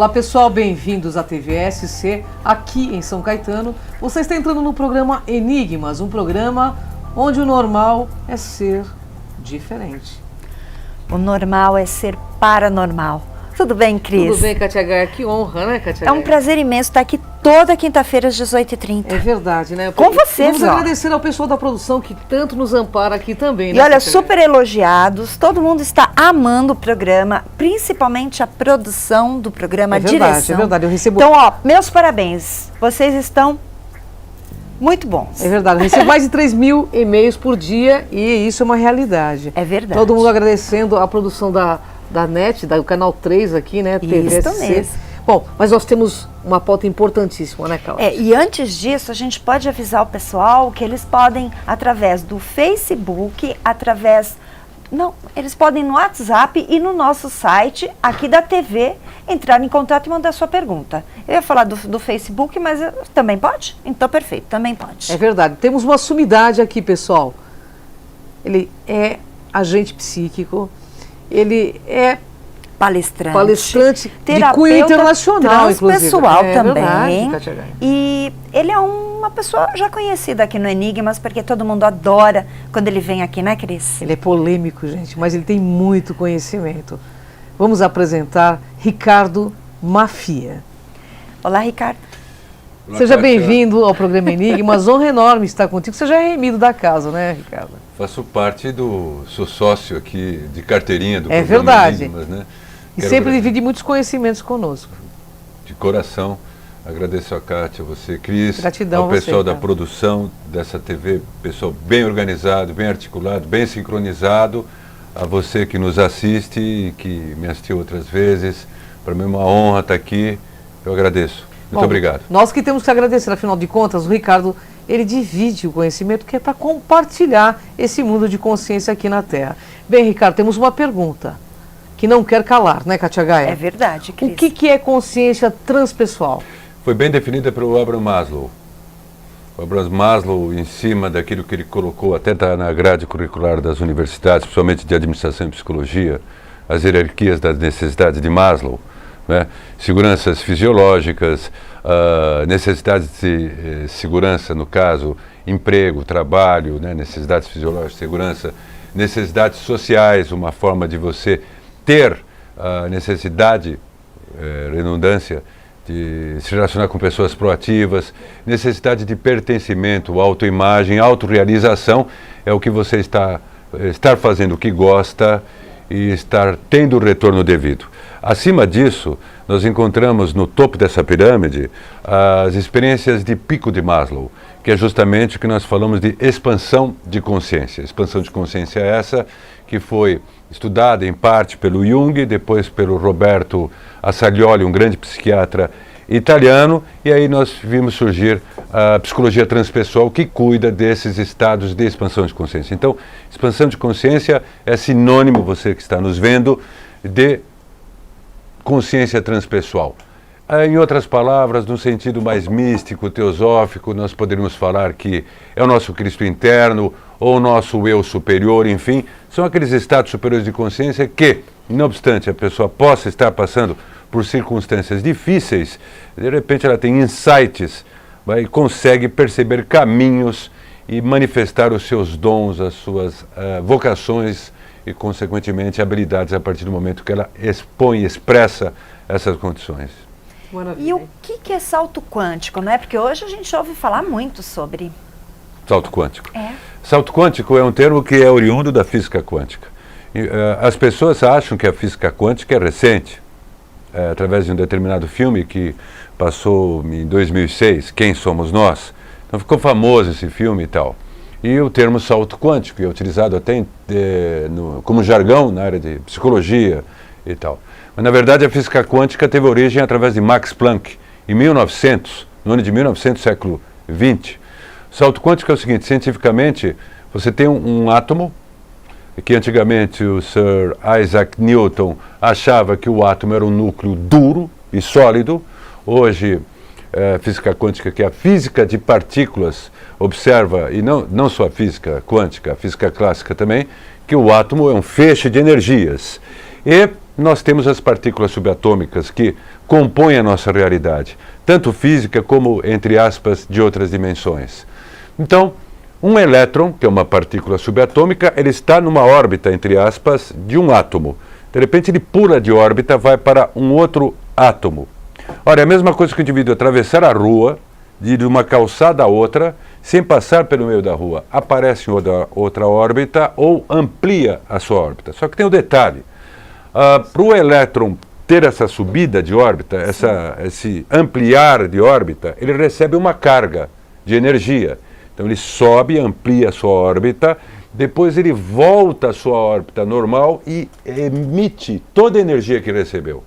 Olá pessoal, bem-vindos à TVSC, aqui em São Caetano. Você está entrando no programa Enigmas, um programa onde o normal é ser diferente. O normal é ser paranormal. Tudo bem, Cris? Tudo bem, Kátia Gaia? Que honra, né, Kátia Gaia? É um prazer imenso estar aqui toda quinta-feira às 18h30. É verdade, né? Com vocês, Vamos agradecer ao pessoal da produção que tanto nos ampara aqui também, né? E olha, Kátia super elogiados, todo mundo está amando o programa, principalmente a produção do programa, a direção. É verdade, eu recebo... Então, ó, meus parabéns, vocês estão muito bons. É verdade, eu recebo mais de 3.000 e-mails por dia e isso é uma realidade. É verdade. Todo mundo agradecendo a produção da NET, do Canal 3 aqui, né? TVSC. Isso mesmo. Bom, mas nós temos uma pauta importantíssima, né, Cláudia? E antes disso, a gente pode avisar o pessoal que eles podem, através do Facebook, eles podem no WhatsApp e no nosso site, aqui da TV, entrar em contato e mandar sua pergunta. Eu ia falar do Facebook, mas também pode? Então, perfeito, também pode. É verdade. Temos uma sumidade aqui, pessoal. Ele é agente psíquico, ele é palestrante de cunho internacional, transpessoal também. Verdade, Kátia Gaia. E ele é uma pessoa já conhecida aqui no Enigmas, porque todo mundo adora quando ele vem aqui, né, Cris? Ele é polêmico, gente, mas ele tem muito conhecimento. Vamos apresentar Ricardo Mafia. Olá, Ricardo. Olá, Seja Kátia. bem-vindo ao programa Enigmas. Honra enorme estar contigo. Você já é remido da casa, né, Ricardo? Faço parte sou sócio aqui de carteirinha do É programa verdade. Enigmas, né? E Quero sempre divide muitos conhecimentos conosco. de coração, agradeço a Kátia, a você, Cris, Gratidão ao a você, pessoal da cara. produção dessa TV, pessoal bem organizado, bem articulado, bem sincronizado, a você que nos assiste e que me assistiu outras vezes. Para mim é uma honra estar aqui, eu agradeço. Muito Bom, obrigado. Nós que temos que agradecer, afinal de contas, o Ricardo, ele divide o conhecimento que é para compartilhar esse mundo de consciência aqui na Terra. Bem, Ricardo, temos uma pergunta que não quer calar, né, Kátia Gaia? É verdade, Cris. O que é consciência transpessoal? Foi bem definida pelo Abraham Maslow. O Abraham Maslow, em cima daquilo que ele colocou até na grade curricular das universidades, principalmente de administração e psicologia, as hierarquias das necessidades de Maslow, né? Seguranças fisiológicas, necessidades de segurança, no caso, emprego, trabalho, né? Necessidades fisiológicas, segurança, necessidades sociais, uma forma de você ter a necessidade, redundância, de se relacionar com pessoas proativas, necessidade de pertencimento, autoimagem, autorrealização, é o que você estar fazendo o que gosta e estar tendo o retorno devido. Acima disso, nós encontramos no topo dessa pirâmide as experiências de pico de Maslow, que é justamente o que nós falamos de expansão de consciência. Expansão de consciência é essa que foi estudada em parte pelo Jung, depois pelo Roberto Assaglioli, um grande psiquiatra italiano, e aí nós vimos surgir a psicologia transpessoal que cuida desses estados de expansão de consciência. Então, expansão de consciência é sinônimo, você que está nos vendo, de consciência transpessoal. Em outras palavras, no sentido mais místico, teosófico, nós poderíamos falar que é o nosso Cristo interno ou o nosso eu superior, enfim, são aqueles estados superiores de consciência que, não obstante a pessoa possa estar passando por circunstâncias difíceis, de repente ela tem insights, e consegue perceber caminhos e manifestar os seus dons, as suas vocações e, consequentemente, habilidades a partir do momento que ela expõe e expressa essas condições. Maravilha. E o que é salto quântico, não é? Porque hoje a gente ouve falar muito sobre... Salto quântico. É. Salto quântico é um termo que é oriundo da física quântica. As pessoas acham que a física quântica é recente, através de um determinado filme que passou em 2006, Quem Somos Nós. Então ficou famoso esse filme e tal. E o termo salto quântico é utilizado até como jargão na área de psicologia e tal. Mas, na verdade, a física quântica teve origem através de Max Planck, em 1900, no ano de 1900, século XX. O salto quântico é o seguinte, cientificamente, você tem um átomo, que antigamente o Sir Isaac Newton achava que o átomo era um núcleo duro e sólido. Hoje, a física quântica, que é a física de partículas, observa, e não só a física quântica, a física clássica também, que o átomo é um feixe de energias. E nós temos as partículas subatômicas que compõem a nossa realidade, tanto física como, entre aspas, de outras dimensões. Então, um elétron, que é uma partícula subatômica, ele está numa órbita, entre aspas, de um átomo. De repente ele pula de órbita, vai para um outro átomo. Ora, é a mesma coisa que o indivíduo atravessar a rua, de uma calçada a outra, sem passar pelo meio da rua, aparece em outra órbita ou amplia a sua órbita. Só que tem um detalhe. Para o elétron ter essa subida de órbita, esse ampliar de órbita, ele recebe uma carga de energia. Então ele sobe, amplia a sua órbita, depois ele volta à sua órbita normal e emite toda a energia que recebeu.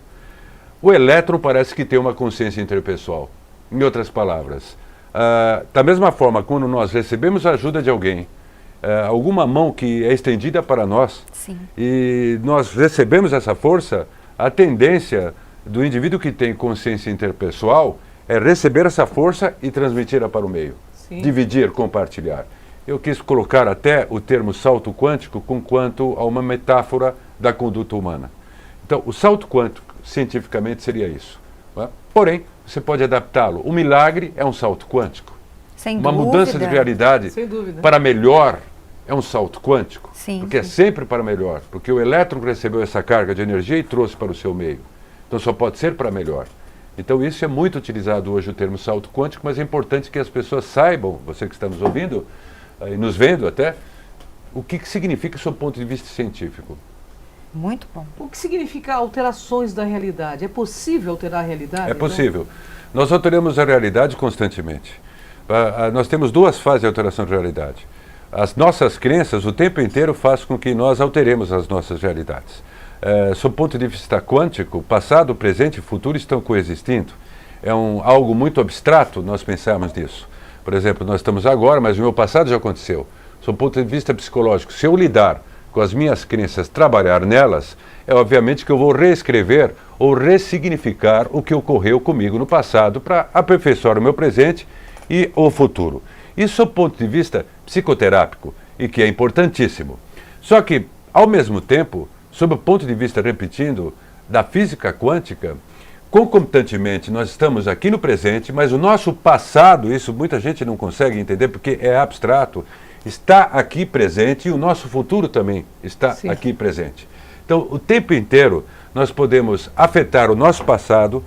O elétron parece que tem uma consciência interpessoal. Em outras palavras, da mesma forma, quando nós recebemos a ajuda de alguém, alguma mão que é estendida para nós, Sim. e nós recebemos essa força, a tendência do indivíduo que tem consciência interpessoal é receber essa força e transmiti-la para o meio. Sim. Dividir, compartilhar. Eu quis colocar até o termo salto quântico quanto a uma metáfora da conduta humana. Então, o salto quântico, cientificamente, seria isso. Não é? Porém, você pode adaptá-lo. O milagre é um salto quântico. Sem Uma dúvida. mudança de realidade Sem dúvida. para melhor é um salto quântico. Sim, Porque é sim. sempre para melhor. Porque o elétron recebeu essa carga de energia e trouxe para o seu meio. Então só pode ser para melhor. Então isso é muito utilizado hoje o termo salto quântico, mas é importante que as pessoas saibam, você que está nos ouvindo e nos vendo até, o que significa do seu ponto de vista científico. Muito bom. O que significa alterações da realidade? É possível alterar a realidade? É possível. Nós alteramos a realidade constantemente. Nós temos duas fases de alteração de realidade. As nossas crenças o tempo inteiro faz com que nós alteremos as nossas realidades. Sob o ponto de vista quântico, passado, presente e futuro estão coexistindo. É algo muito abstrato nós pensarmos nisso. Por exemplo, nós estamos agora, mas o meu passado já aconteceu. Sob o ponto de vista psicológico, se eu lidar com as minhas crenças, trabalhar nelas, é obviamente que eu vou reescrever ou ressignificar o que ocorreu comigo no passado para aperfeiçoar o meu presente e o futuro. Isso sob o ponto de vista psicoterápico, e que é importantíssimo. Só que, ao mesmo tempo, sob o ponto de vista, repetindo, da física quântica, concomitantemente nós estamos aqui no presente, mas o nosso passado, isso muita gente não consegue entender porque é abstrato, está aqui presente e o nosso futuro também está Sim. aqui presente. Então, o tempo inteiro nós podemos afetar o nosso passado,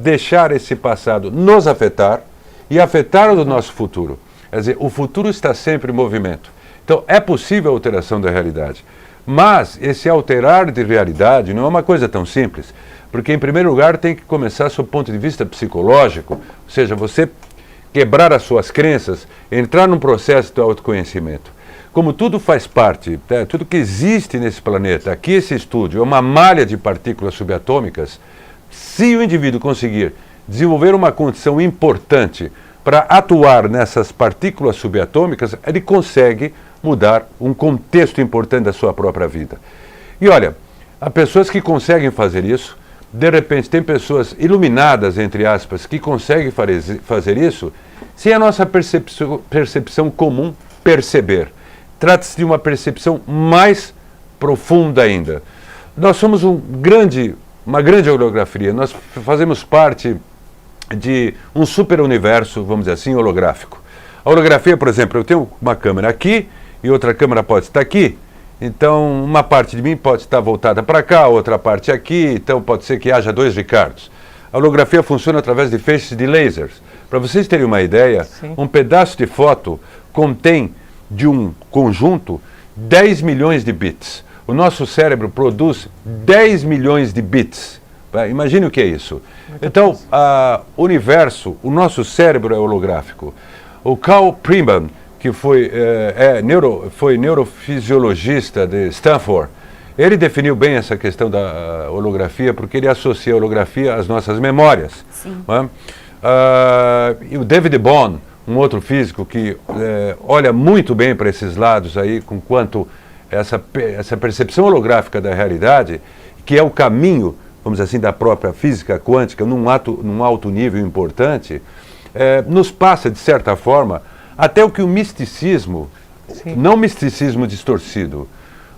deixar esse passado nos afetar e afetar o nosso futuro. Quer dizer, o futuro está sempre em movimento. Então, é possível a alteração da realidade. Mas esse alterar de realidade não é uma coisa tão simples, porque, em primeiro lugar, tem que começar sob o ponto de vista psicológico, ou seja, você quebrar as suas crenças, entrar num processo de autoconhecimento. Como tudo faz parte, tudo que existe nesse planeta, aqui esse estúdio é uma malha de partículas subatômicas, se o indivíduo conseguir desenvolver uma condição importante para atuar nessas partículas subatômicas, ele consegue mudar um contexto importante da sua própria vida. E olha, há pessoas que conseguem fazer isso, de repente tem pessoas iluminadas, entre aspas, que conseguem fazer isso sem a nossa percepção comum perceber. Trata-se de uma percepção mais profunda ainda. Nós somos uma grande holografia, nós fazemos parte de um super universo, vamos dizer assim, holográfico. A holografia, por exemplo, eu tenho uma câmera aqui e outra câmera pode estar aqui, então uma parte de mim pode estar voltada para cá, outra parte aqui, então pode ser que haja dois Ricardos. A holografia funciona através de feixes de lasers. Para vocês terem uma ideia, Sim. um pedaço de foto contém de um conjunto 10 milhões de bits. O nosso cérebro produz 10 milhões de bits. Imagine o que é isso. Então, o nosso cérebro é holográfico. O Carl Priemann, que foi neurofisiologista de Stanford, ele definiu bem essa questão da holografia, porque ele associa a holografia às nossas memórias. Sim. E o David Bohm, um outro físico que olha muito bem para esses lados aí, com quanto essa percepção holográfica da realidade, que é o caminho, vamos dizer assim, da própria física quântica, num alto nível importante, nos passa, de certa forma, até o que o misticismo, Sim. não misticismo distorcido,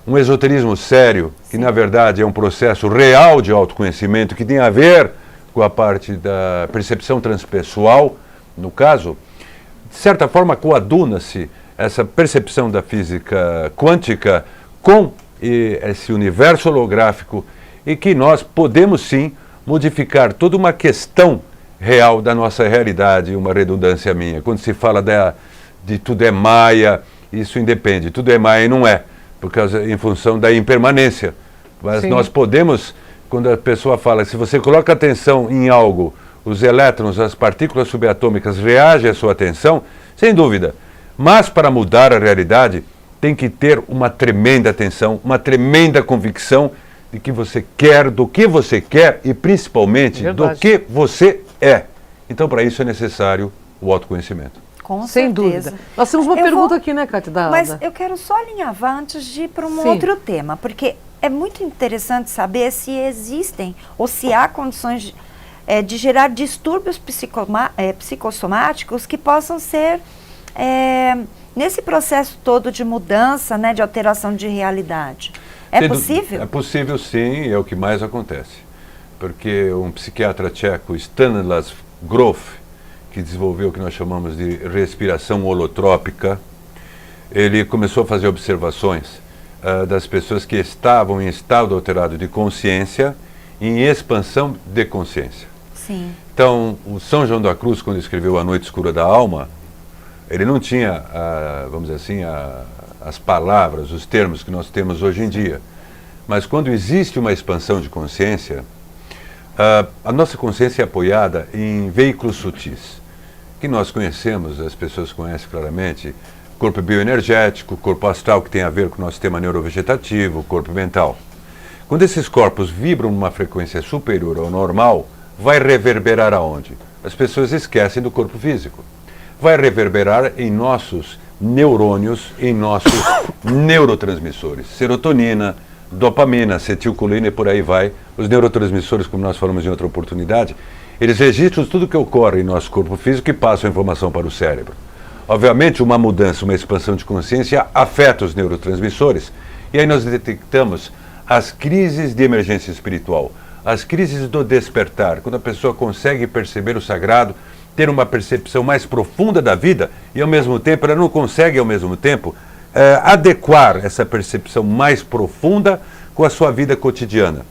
um esoterismo sério, que na verdade é um processo real de autoconhecimento, que tem a ver com a parte da percepção transpessoal, no caso, de certa forma coaduna-se essa percepção da física quântica com esse universo holográfico e que nós podemos sim modificar toda uma questão real da nossa realidade, uma redundância minha. Quando se fala de tudo é maia, isso independe, tudo é maia e não é, em função da impermanência. Mas sim. Nós podemos, quando a pessoa fala, se você coloca atenção em algo, os elétrons, as partículas subatômicas reagem à sua atenção, sem dúvida. Mas para mudar a realidade, tem que ter uma tremenda atenção, uma tremenda convicção de que você quer, do que você quer e principalmente do que você é. Então, para isso é necessário o autoconhecimento. Com Sem certeza. dúvida. Nós temos uma pergunta aqui, né, Cátia? Mas eu quero só alinhavar antes de ir para um outro tema, porque é muito interessante saber se existem ou se há condições de gerar distúrbios psicossomáticos que possam ser, nesse processo todo de mudança, né, de alteração de realidade. É possível? É possível, sim, e é o que mais acontece. Porque um psiquiatra tcheco, Stanislas Grof, que desenvolveu o que nós chamamos de respiração holotrópica, ele começou a fazer observações das pessoas que estavam em estado alterado de consciência e em expansão de consciência. Sim. Então, o São João da Cruz, quando escreveu A Noite Escura da Alma, ele não tinha, vamos dizer assim, as palavras, os termos que nós temos hoje em dia. Mas quando existe uma expansão de consciência, a nossa consciência é apoiada em veículos sutis, que nós conhecemos, as pessoas conhecem claramente, corpo bioenergético, corpo astral, que tem a ver com o nosso sistema neurovegetativo, corpo mental. Quando esses corpos vibram numa frequência superior ao normal, vai reverberar aonde? As pessoas esquecem do corpo físico. Vai reverberar em nossos neurônios, em nossos neurotransmissores. Serotonina, dopamina, acetilcolina e por aí vai. Os neurotransmissores, como nós falamos em outra oportunidade, eles registram tudo que ocorre em nosso corpo físico e passam a informação para o cérebro. Obviamente, uma mudança, uma expansão de consciência afeta os neurotransmissores. E aí nós detectamos as crises de emergência espiritual, as crises do despertar, quando a pessoa consegue perceber o sagrado, ter uma percepção mais profunda da vida e, ao mesmo tempo, ela não consegue, ao mesmo tempo, adequar essa percepção mais profunda com a sua vida cotidiana.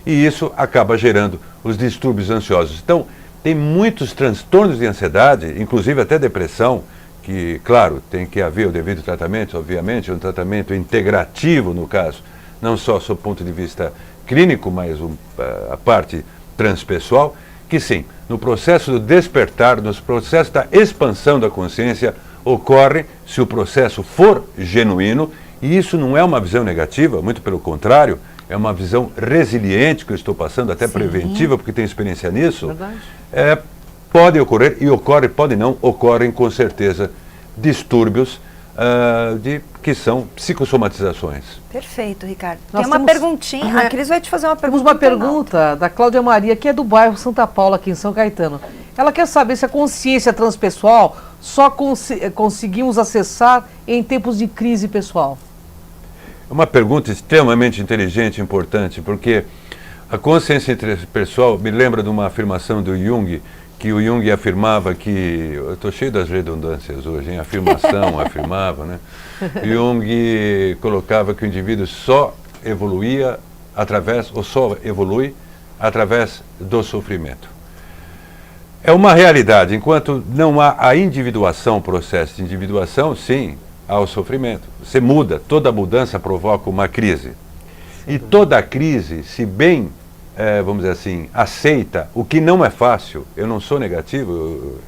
E isso acaba gerando os distúrbios ansiosos. Então, tem muitos transtornos de ansiedade, inclusive até depressão, que, claro, tem que haver o devido tratamento, obviamente, um tratamento integrativo, no caso, não só sob o ponto de vista clínico, mas a parte transpessoal, que sim, no processo do despertar, no processo da expansão da consciência, ocorre, se o processo for genuíno, e isso não é uma visão negativa, muito pelo contrário, é uma visão resiliente que eu estou passando, até preventiva, porque tenho experiência nisso. Verdade. Pode ocorrer, e ocorre, pode não, ocorrem com certeza distúrbios que são psicossomatizações. Perfeito, Ricardo. Nós Tem uma temos- perguntinha. A Cris vai te fazer uma pergunta. Temos uma internauta. pergunta da Cláudia Maria, que é do bairro Santa Paula, aqui em São Caetano. Ela quer saber se a consciência transpessoal só conseguimos acessar em tempos de crise pessoal. É uma pergunta extremamente inteligente e importante, porque a consciência interpessoal me lembra de uma afirmação do Jung, que o Jung afirmava que... Eu estou cheio das redundâncias hoje, hein? Afirmação, afirmava, né? Jung colocava que o indivíduo só evoluía através, ou só evolui através do sofrimento. É uma realidade, enquanto não há a individuação, o processo de individuação, sim, há o sofrimento. Você muda, toda mudança provoca uma crise. E toda crise, se bem, vamos dizer assim, aceita, o que não é fácil, eu não sou negativo,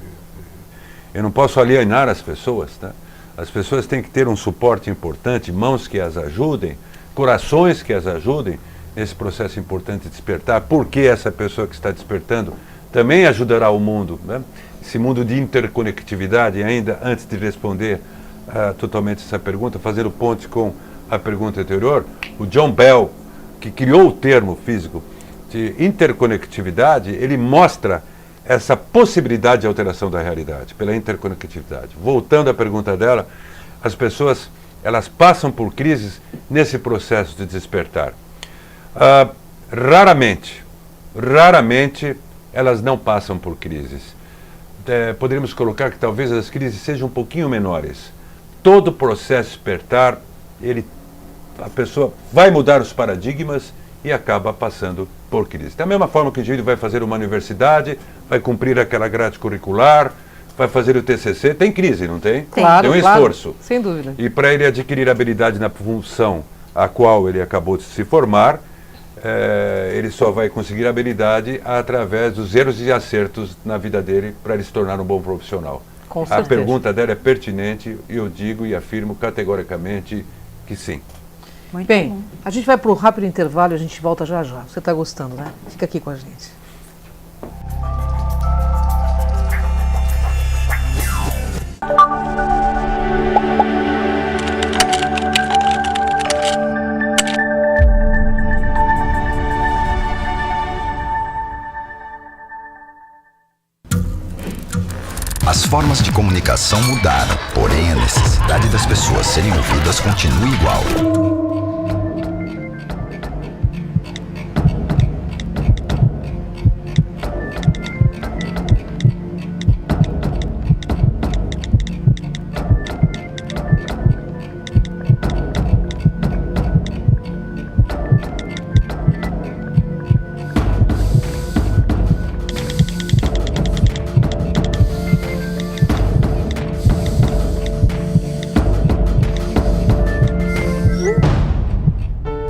eu não posso alienar as pessoas, tá? As pessoas têm que ter um suporte importante, mãos que as ajudem, corações que as ajudem nesse processo importante de despertar, porque essa pessoa que está despertando também ajudará o mundo, né? Esse mundo de interconectividade. Ainda antes de responder totalmente essa pergunta, fazendo ponte com a pergunta anterior, o John Bell, que criou o termo físico de interconectividade, ele mostra essa possibilidade de alteração da realidade pela interconectividade. Voltando à pergunta dela, as pessoas elas passam por crises nesse processo de despertar. Raramente elas não passam por crises. Poderíamos colocar que talvez as crises sejam um pouquinho menores. Todo o processo de despertar, a pessoa vai mudar os paradigmas e acaba passando por crise. Da mesma forma que o indivíduo vai fazer uma universidade, vai cumprir aquela grade curricular, vai fazer o TCC, tem crise, não tem? Claro, tem um esforço. Sem dúvida. E para ele adquirir habilidade na função a qual ele acabou de se formar, ele só vai conseguir habilidade através dos erros e acertos na vida dele para ele se tornar um bom profissional. Com A certeza. pergunta dela é pertinente e eu digo e afirmo categoricamente que sim. Muito Bem, bom. a gente vai para um rápido intervalo e a gente volta já já. Você está gostando, né? Fica aqui com a gente. As formas de comunicação mudaram, porém a necessidade das pessoas serem ouvidas continua igual.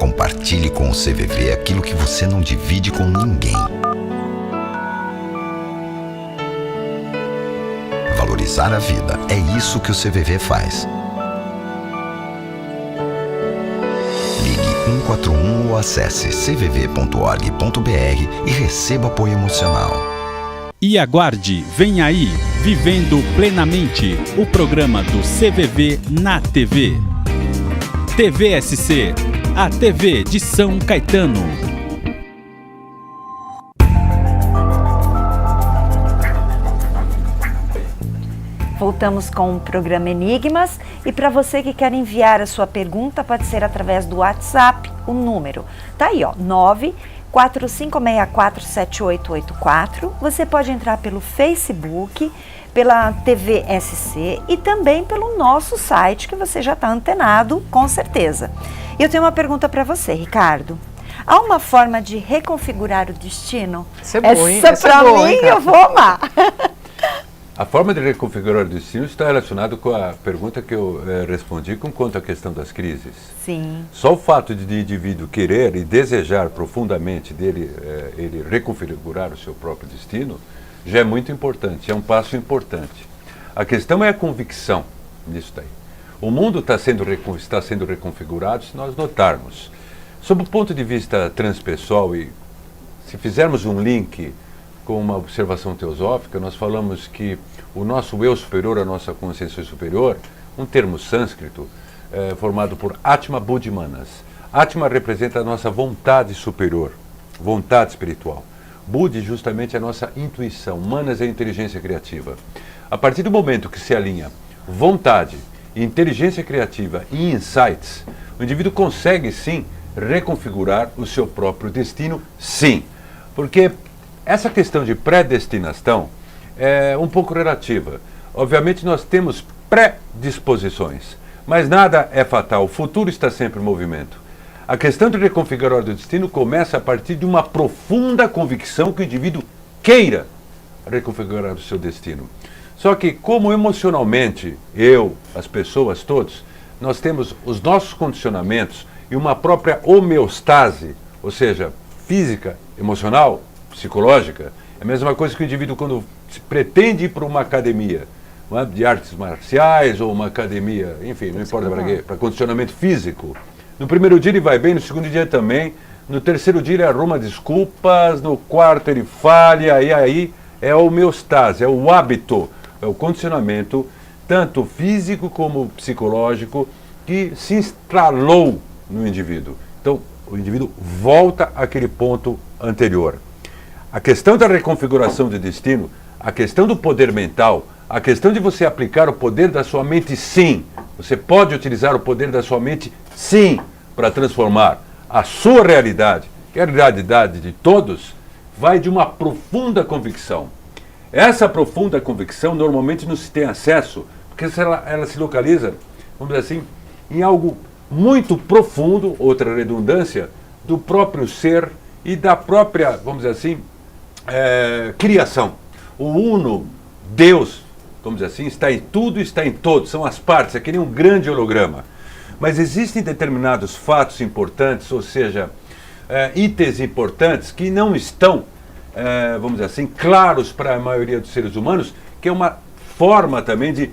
Compartilhe com o CVV aquilo que você não divide com ninguém. Valorizar a vida, é isso que o CVV faz. Ligue 141 ou acesse cvv.org.br e receba apoio emocional. E aguarde, vem aí, Vivendo Plenamente, o programa do CVV na TV. TVSC, a TV de São Caetano. Voltamos com o programa Enigmas e para você que quer enviar a sua pergunta, pode ser através do WhatsApp, o número tá aí, ó, 945647884. Você pode entrar pelo Facebook, pela TVSC e também pelo nosso site, que você já está antenado, com certeza. E eu tenho uma pergunta para você, Ricardo. Há uma forma de reconfigurar o destino? Isso é boa, hein? Essa Essa é para boa, mim hein, cara? eu vou amar. A forma de reconfigurar o destino está relacionada com a pergunta que eu respondi quanto à questão das crises. Sim. Só o fato de o indivíduo querer e desejar profundamente ele reconfigurar o seu próprio destino já é muito importante, é um passo importante. A questão é a convicção nisso daí. O mundo está sendo reconfigurado se nós notarmos. Sob o ponto de vista transpessoal, e se fizermos um link com uma observação teosófica, nós falamos que o nosso eu superior, a nossa consciência superior, um termo sânscrito, formado por Atma Buddhimanas. Atma representa a nossa vontade superior, vontade espiritual. Buddhi justamente é a nossa intuição, Manas é a inteligência criativa. A partir do momento que se alinha vontade, inteligência criativa e insights, o indivíduo consegue sim reconfigurar o seu próprio destino, sim. Porque essa questão de predestinação é um pouco relativa. Obviamente nós temos predisposições, mas nada é fatal, o futuro está sempre em movimento. A questão de reconfigurar o destino começa a partir de uma profunda convicção que o indivíduo queira reconfigurar o seu destino. Só que como emocionalmente, as pessoas, todos, nós temos os nossos condicionamentos e uma própria homeostase, ou seja, física, emocional, psicológica, é a mesma coisa que o indivíduo quando pretende ir para uma academia de artes marciais ou uma academia, enfim, não importa para quê, para condicionamento físico. No primeiro dia ele vai bem, no segundo dia também, no terceiro dia ele arruma desculpas, no quarto ele falha, e aí é a homeostase, é o hábito, é o condicionamento, tanto físico como psicológico, que se instalou no indivíduo. Então, o indivíduo volta àquele ponto anterior. A questão da reconfiguração de destino, a questão do poder mental, A questão de você aplicar o poder da sua mente, sim. Você pode utilizar o poder da sua mente, sim, para transformar a sua realidade, que é a realidade de todos, vai de uma profunda convicção. Essa profunda convicção normalmente não se tem acesso, porque ela se localiza, vamos dizer assim, em algo muito profundo, outra redundância, do próprio ser e da própria, vamos dizer assim, criação. O uno, Deus, vamos dizer assim, está em tudo, está em todos, são as partes, é que nem um grande holograma. Mas existem determinados fatos importantes, ou seja, itens importantes que não estão, vamos dizer assim, claros para a maioria dos seres humanos, que é uma forma também de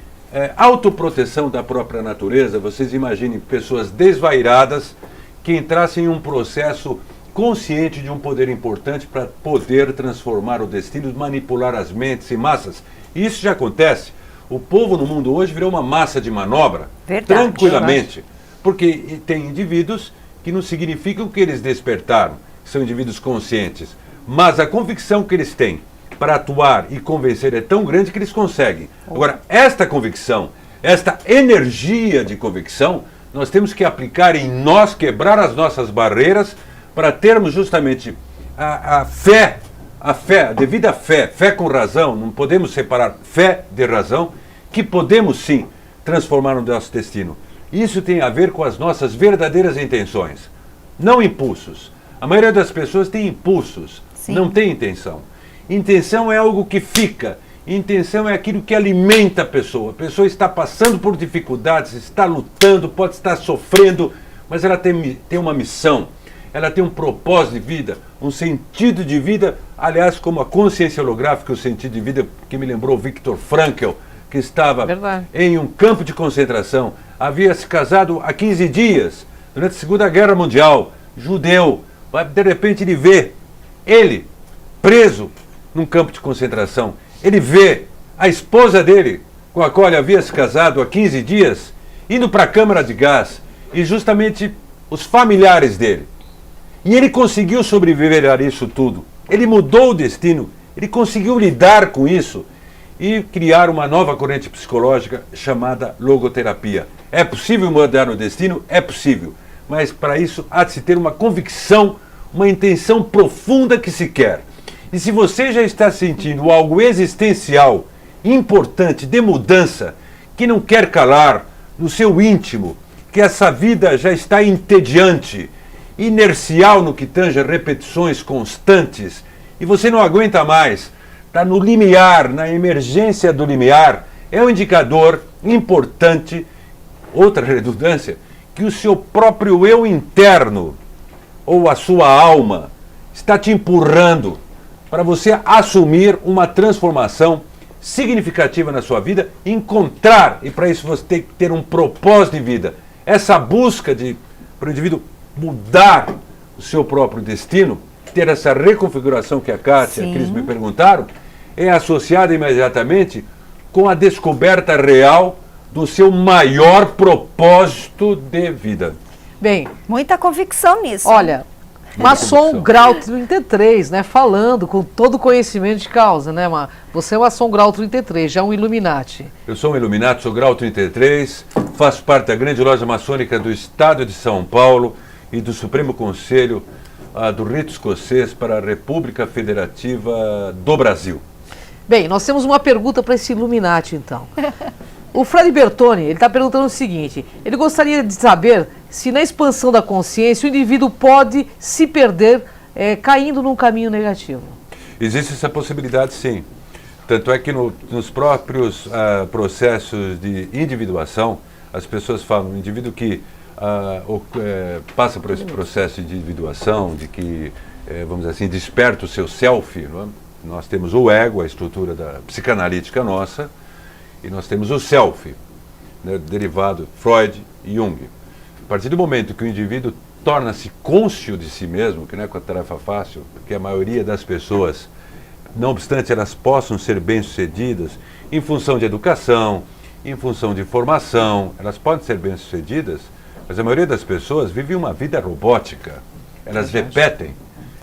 autoproteção da própria natureza. Vocês imaginem pessoas desvairadas que entrassem em um processo consciente de um poder importante para poder transformar o destino, manipular as mentes e massas. E isso já acontece. O povo no mundo hoje virou uma massa de manobra, tranquilamente. Porque tem indivíduos que não significam que eles despertaram, são indivíduos conscientes. Mas a convicção que eles têm para atuar e convencer é tão grande que eles conseguem. Agora, esta convicção, esta energia de convicção, nós temos que aplicar em nós, quebrar as nossas barreiras, para termos justamente a fé, a devida fé, fé com razão, não podemos separar fé de razão, que podemos sim transformar o nosso destino. Isso tem a ver com as nossas verdadeiras intenções, não impulsos. A maioria das pessoas tem impulsos, não tem intenção. Intenção é algo que fica, intenção é aquilo que alimenta a pessoa está passando por dificuldades, está lutando, pode estar sofrendo, mas ela tem uma missão. Ela tem um propósito de vida, um sentido de vida, aliás, como a consciência holográfica, o sentido de vida que me lembrou Viktor Frankl, que estava em um campo de concentração, havia se casado há 15 dias, durante a Segunda Guerra Mundial, judeu, de repente ele vê ele preso num campo de concentração, ele vê a esposa dele, com a qual ele havia se casado há 15 dias, indo para a câmara de gás, e justamente os familiares dele. E ele conseguiu sobreviver a isso tudo. Ele mudou o destino, ele conseguiu lidar com isso e criar uma nova corrente psicológica chamada logoterapia. É possível mudar o destino? É possível. Mas para isso há de se ter uma convicção, uma intenção profunda que se quer. E se você já está sentindo algo existencial, importante, de mudança, que não quer calar no seu íntimo, que essa vida já está entediante, inercial no que tange a repetições constantes, e você não aguenta mais, está no limiar, na emergência do limiar, é um indicador importante, outra redundância, que o seu próprio eu interno, ou a sua alma, está te empurrando para você assumir uma transformação significativa na sua vida, encontrar, e para isso você tem que ter um propósito de vida, essa busca para o indivíduo mudar o seu próprio destino, ter essa reconfiguração que a Kátia e a Cris me perguntaram, é associada imediatamente com a descoberta real do seu maior propósito de vida. Bem, muita convicção nisso. Olha, Maçom Grau 33, né, falando com todo conhecimento de causa, né, você é o Maçom Grau 33, já um Illuminati. Eu sou um Illuminati, sou Grau 33, faço parte da grande loja maçônica do Estado de São Paulo e do Supremo Conselho do Rito Escocês para a República Federativa do Brasil. Bem, nós temos uma pergunta para esse Illuminati, então. O Fred Bertoni, ele está perguntando o seguinte, ele gostaria de saber se na expansão da consciência o indivíduo pode se perder caindo num caminho negativo. Existe essa possibilidade, sim. Tanto é que nos próprios processos de individuação, as pessoas falam, o indivíduo que passa por esse processo de individuação, de que, vamos dizer assim, desperta o seu self, não é? Nós temos o ego, a estrutura da psicanalítica nossa, e nós temos o self, né, derivado Freud e Jung. A partir do momento que o indivíduo torna-se cônscio de si mesmo, que não é uma tarefa fácil, porque a maioria das pessoas, não obstante elas possam ser bem-sucedidas, em função de educação, em função de formação, elas podem ser bem-sucedidas, mas a maioria das pessoas vive uma vida robótica. Elas repetem,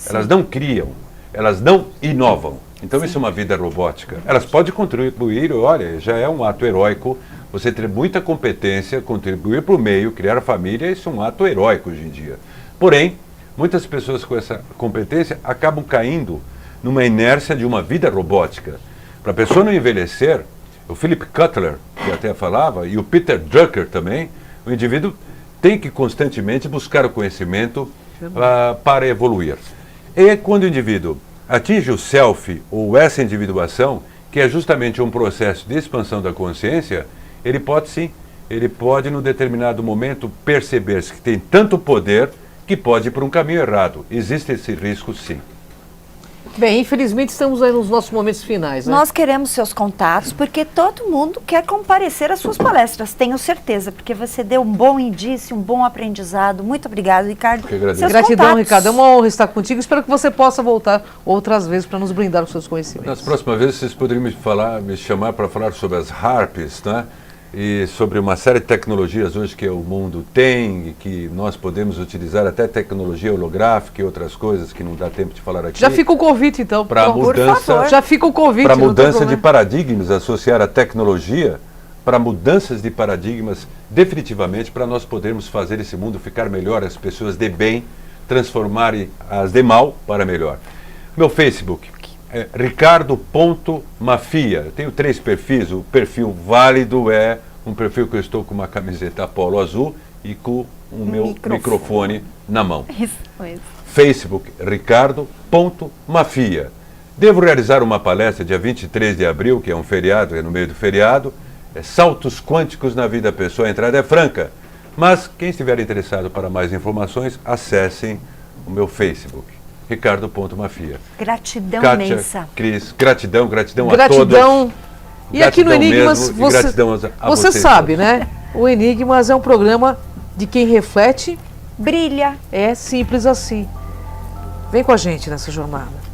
elas não criam, elas não inovam. Então isso é uma vida robótica. Elas podem contribuir, olha, já é um ato heróico. Você ter muita competência, contribuir para o meio, criar família, isso é um ato heróico hoje em dia. Porém, muitas pessoas com essa competência acabam caindo numa inércia de uma vida robótica. Para a pessoa não envelhecer, o Philip Kotler, que até falava, e o Peter Drucker também, o indivíduo tem que constantemente buscar o conhecimento para evoluir. E quando o indivíduo atinge o self, ou essa individuação, que é justamente um processo de expansão da consciência, ele pode sim, ele pode, num determinado momento, perceber-se que tem tanto poder que pode ir para um caminho errado. Existe esse risco, sim. Bem, infelizmente estamos aí nos nossos momentos finais, né? Nós queremos seus contatos, porque todo mundo quer comparecer às suas palestras, tenho certeza, porque você deu um bom indício, um bom aprendizado. Muito obrigado, Ricardo. Que agradeço. Seus Gratidão, contatos. Ricardo. É uma honra estar contigo. Espero que você possa voltar outras vezes para nos brindar com seus conhecimentos. Nas próximas vezes vocês poderiam me chamar para falar sobre as harps, né? E sobre uma série de tecnologias hoje que o mundo tem e que nós podemos utilizar, até tecnologia holográfica e outras coisas que não dá tempo de falar aqui. Já fica o convite, então. Para Pronto. mudança, Já fica o convite. para não tem mudança de problema. paradigmas, associar a tecnologia para mudanças de paradigmas, definitivamente, para nós podermos fazer esse mundo ficar melhor, as pessoas de bem transformarem as de mal para melhor. Meu Facebook é ricardo.mafia. Eu tenho 3 perfis. O perfil válido é um perfil que eu estou com uma camiseta polo azul e com o meu microfone na mão. Isso mesmo. Facebook, ricardo.mafia. Devo realizar uma palestra dia 23 de abril, que é um feriado, é no meio do feriado. É Saltos Quânticos na Vida da Pessoa, a entrada é franca. Mas quem estiver interessado para mais informações, acessem o meu Facebook, ricardo.mafia. Gratidão Kátia, imensa. Cris, gratidão a todos. Gratidão. E aqui no Gratidão Enigmas, mesmo, e gratidão a você vocês sabe, todos. né? O Enigmas é um programa de quem reflete. Brilha. É simples assim. Vem com a gente nessa jornada.